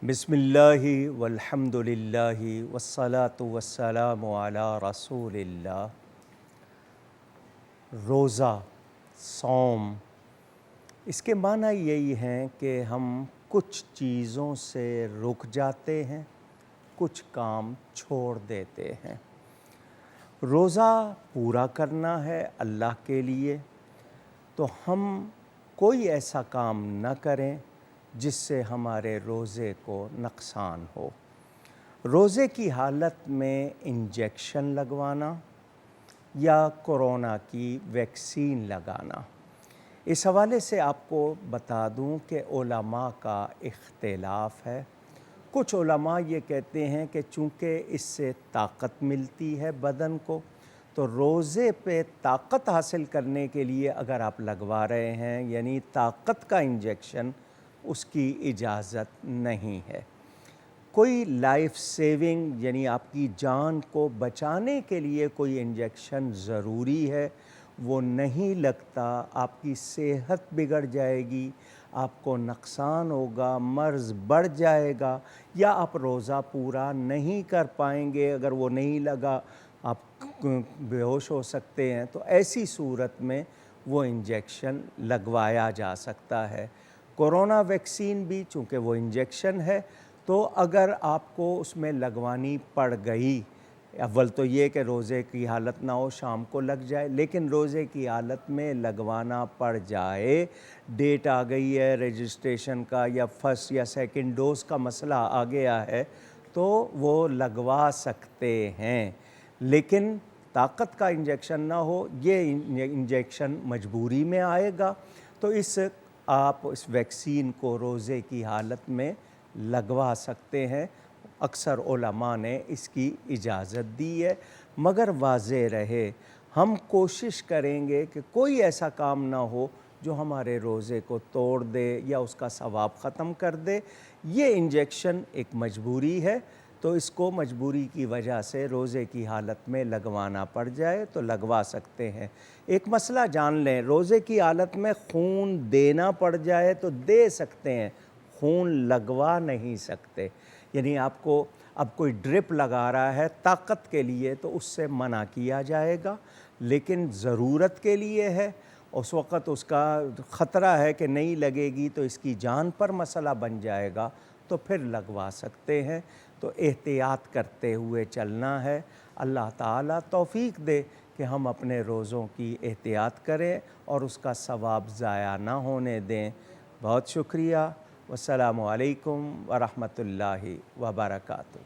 بسم اللہ والحمد للہ والصلاة والسلام علی رسول اللہ۔ روزہ، صوم، اس کے معنی یہی ہیں کہ ہم کچھ چیزوں سے رک جاتے ہیں، کچھ کام چھوڑ دیتے ہیں۔ روزہ پورا کرنا ہے اللہ کے لیے، تو ہم کوئی ایسا کام نہ کریں جس سے ہمارے روزے کو نقصان ہو۔ روزے کی حالت میں انجیکشن لگوانا یا کورونا کی ویکسین لگانا، اس حوالے سے آپ کو بتا دوں کہ علماء کا اختلاف ہے۔ کچھ علماء یہ کہتے ہیں کہ چونکہ اس سے طاقت ملتی ہے بدن کو، تو روزے پہ طاقت حاصل کرنے کے لیے اگر آپ لگوا رہے ہیں یعنی طاقت کا انجیکشن، اس کی اجازت نہیں ہے۔ کوئی لائف سیونگ یعنی آپ کی جان کو بچانے کے لیے کوئی انجیکشن ضروری ہے، وہ نہیں لگتا، آپ کی صحت بگڑ جائے گی، آپ کو نقصان ہوگا، مرض بڑھ جائے گا، یا آپ روزہ پورا نہیں کر پائیں گے۔ اگر وہ نہیں لگا آپ بے ہوش ہو سکتے ہیں، تو ایسی صورت میں وہ انجیکشن لگوایا جا سکتا ہے۔ کورونا ویکسین بھی چونکہ وہ انجیکشن ہے، تو اگر آپ کو اس میں لگوانی پڑ گئی، اول تو یہ کہ روزے کی حالت نہ ہو، شام کو لگ جائے، لیکن روزے کی حالت میں لگوانا پڑ جائے، ڈیٹ آ گئی ہے رجسٹریشن کا یا فرسٹ یا سیکنڈ ڈوز کا مسئلہ آ گیا ہے، تو وہ لگوا سکتے ہیں۔ لیکن طاقت کا انجیکشن نہ ہو، یہ انجیکشن مجبوری میں آئے گا، تو آپ اس ویکسین کو روزے کی حالت میں لگوا سکتے ہیں۔ اکثر علماء نے اس کی اجازت دی ہے، مگر واضح رہے ہم کوشش کریں گے کہ کوئی ایسا کام نہ ہو جو ہمارے روزے کو توڑ دے یا اس کا ثواب ختم کر دے۔ یہ انجیکشن ایک مجبوری ہے، تو اس کو مجبوری کی وجہ سے روزے کی حالت میں لگوانا پڑ جائے تو لگوا سکتے ہیں۔ ایک مسئلہ جان لیں، روزے کی حالت میں خون دینا پڑ جائے تو دے سکتے ہیں، خون لگوا نہیں سکتے۔ یعنی آپ کو اب کوئی ڈرپ لگا رہا ہے طاقت کے لیے تو اس سے منع کیا جائے گا، لیکن ضرورت کے لیے ہے، اس وقت اس کا خطرہ ہے کہ نہیں لگے گی تو اس کی جان پر مسئلہ بن جائے گا، تو پھر لگوا سکتے ہیں۔ تو احتیاط کرتے ہوئے چلنا ہے۔ اللہ تعالیٰ توفیق دے کہ ہم اپنے روزوں کی احتیاط کریں اور اس کا ثواب ضائع نہ ہونے دیں۔ بہت شکریہ۔ والسلام علیکم ورحمۃ اللہ وبرکاتہ۔